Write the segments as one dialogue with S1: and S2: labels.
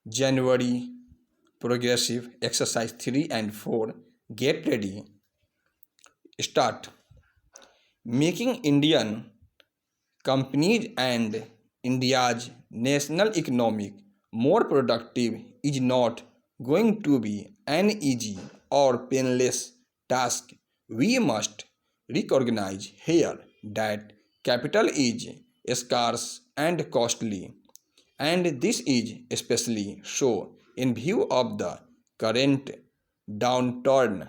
S1: January progressive exercise 3 and 4. Get ready. Start. Making Indian companies and India's national economic more productive is not going to be an easy or painless task. We must recognize here that capital is scarce and costly, and this is especially so in view of the current downturn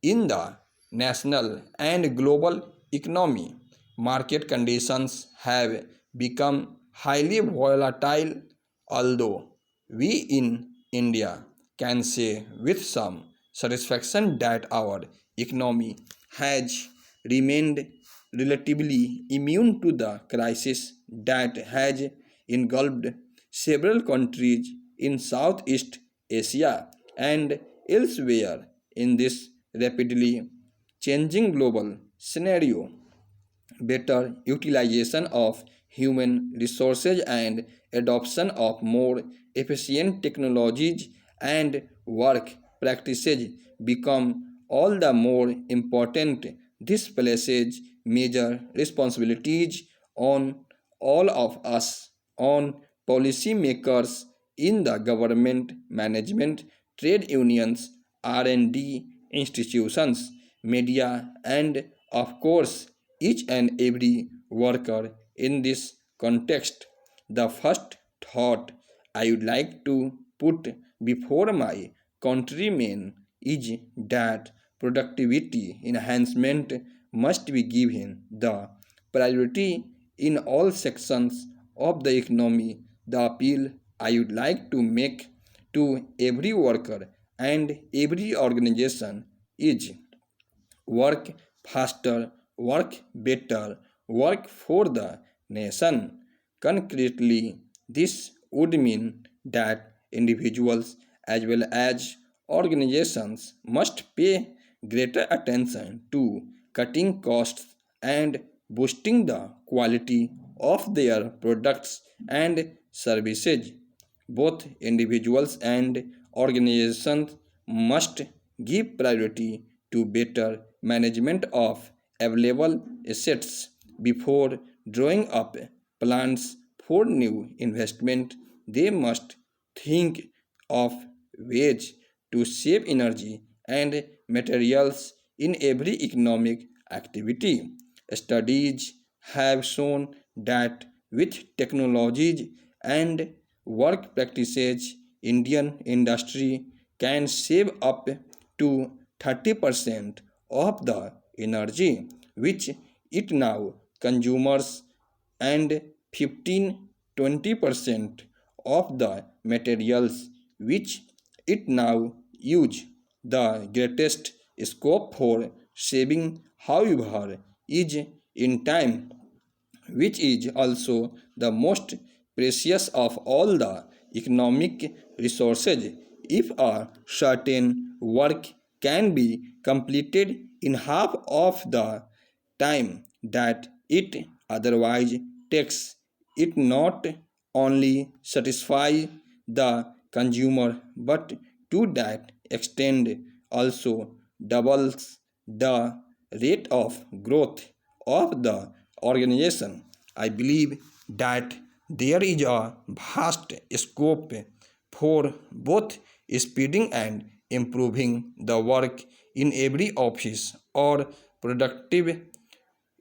S1: in the national and global economy. Market conditions have become highly volatile, although we in India can say with some satisfaction that our economy has remained relatively immune to the crisis that has engulfed several countries in Southeast Asia and elsewhere in this rapidly changing global scenario. Better utilization of human resources and adoption of more efficient technologies and work practices become all the more important. This places major responsibilities on all of us, on policymakers in the government, management, trade unions, R&D institutions, media, and of course each and every worker in this context. The first thought I would like to put before my countrymen is that productivity enhancement must be given the priority in all sections of the economy. The appeal I would like to make to every worker and every organization is work faster, work better, work for the nation. Concretely, this would mean that individuals as well as organizations must pay greater attention to cutting costs and boosting the quality of their products and services. Both individuals and organizations must give priority to better management of available assets before drawing up plans for new investment. They must think of ways to save energy and materials in every economic activity. Studies have shown that with technologies and work practices, Indian industry can save up to 30% of the energy which it now consumes and 15-20% of the materials which it now use. The greatest scope for saving, however, is in time, which is also the most precious of all the economic resources. If a certain work can be completed in half of the time that it otherwise takes, it not only satisfy the consumer but to that extent also doubles the rate of growth of the organization. I believe that there is a vast scope for both speeding and improving the work in every office or productive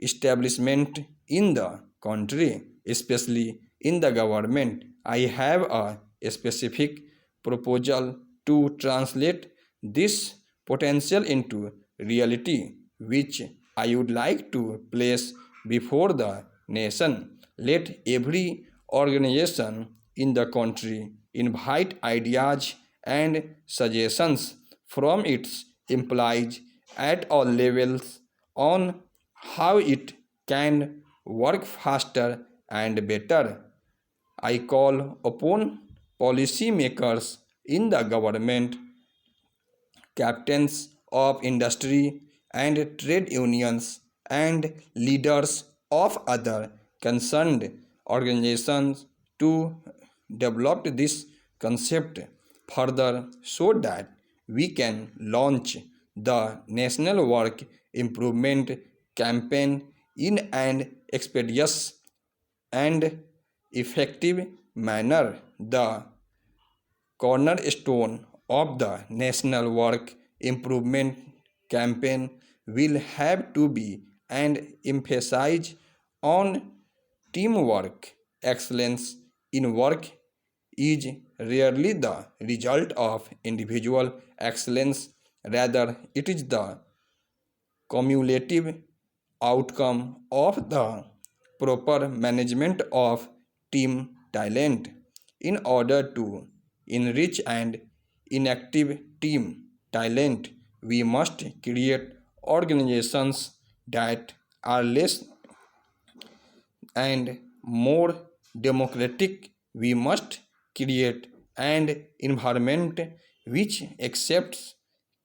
S1: establishment in the country, especially in the government. I have a specific proposal to translate this potential into reality, which I would like to place before the nation. Let every organization in the country invite ideas and suggestions from its employees at all levels on how it can work faster and better. I call upon policymakers in the government, captains of industry and trade unions, and leaders of other concerned organizations to develop this concept further so that we can launch the National Work Improvement Campaign in an expeditious and effective manner. The cornerstone of the National Work Improvement Campaign will have to be an emphasis on teamwork. Excellence in work is rarely the result of individual excellence, rather, it is the cumulative outcome of the proper management of team talent. In order to enrich and inactive team talent, we must create organizations that are less and more democratic. We must create an environment which accepts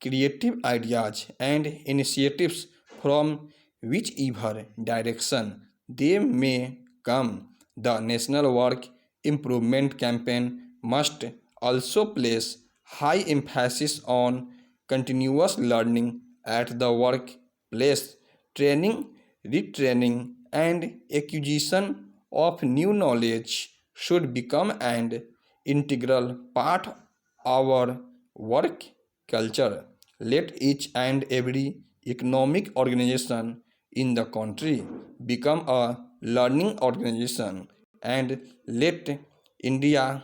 S1: creative ideas and initiatives from whichever direction they may come. The National Work Improvement Campaign must also place high emphasis on continuous learning at the workplace. Training, retraining, and acquisition of new knowledge should become an integral part of our work culture. Let each and every economic organization in the country become a learning organization, and let India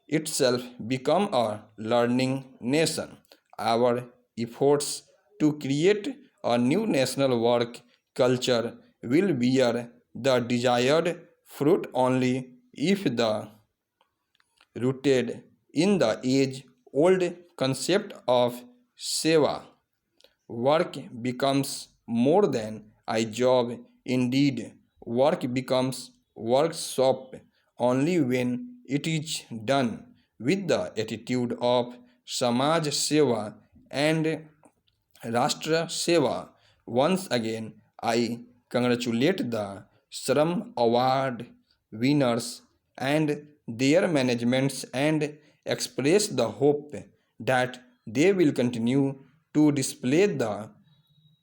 S1: itself become a learning nation. Our efforts to create a new national work culture will bear the desired fruit only if the rooted in the age-old concept of seva. Work becomes more than a job. Indeed, work becomes workshop only when it is done with the attitude of Samaj Seva and Rashtra Seva. Once again, I congratulate the Shram Award winners and their managements and express the hope that they will continue to display the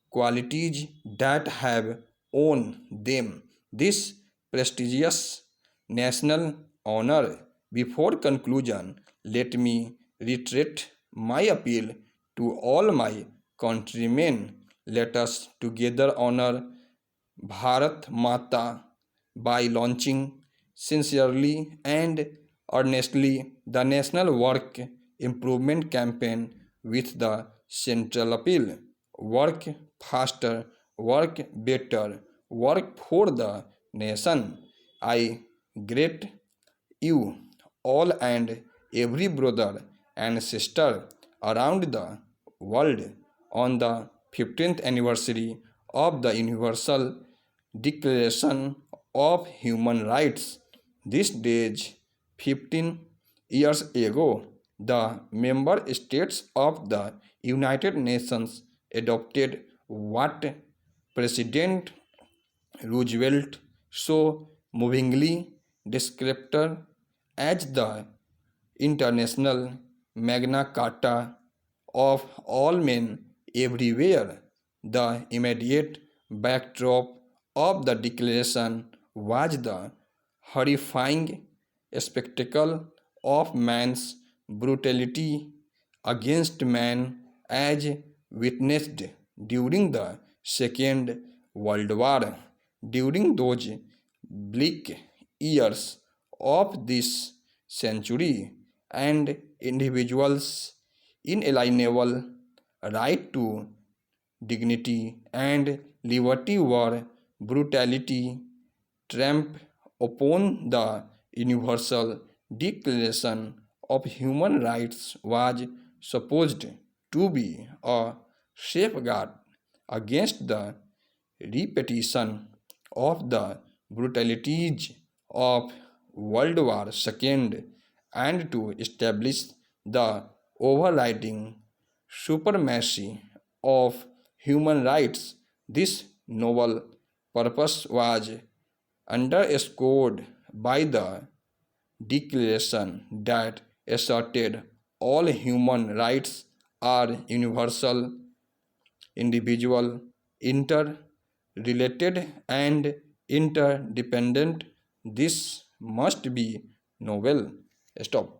S1: qualities that have won them this prestigious national honor. Before conclusion, let me reiterate my appeal to all my countrymen. Let us together honor Bharat Mata by launching sincerely and earnestly the National Work Improvement Campaign with the central appeal: work faster, work better, work for the nation. I greet you all and every brother and sister around the world on the 15th anniversary of the Universal Declaration of Human Rights. This date, 15 years ago, the member states of the United Nations adopted what President Roosevelt so movingly described as the international Magna Carta of all men everywhere. The immediate backdrop of the declaration was the horrifying spectacle of man's brutality against man as witnessed during the Second World War. During those bleak years of this century, and individuals' inalienable right to dignity and liberty were brutality trampled upon. The Universal Declaration of Human Rights was supposed to be a safeguard against the repetition of the brutalities of World War II and to establish the overriding supremacy of human rights. This noble purpose was underscored by the declaration that asserted all human rights are universal, individual, interrelated, and interdependent. This must be novel. Stop.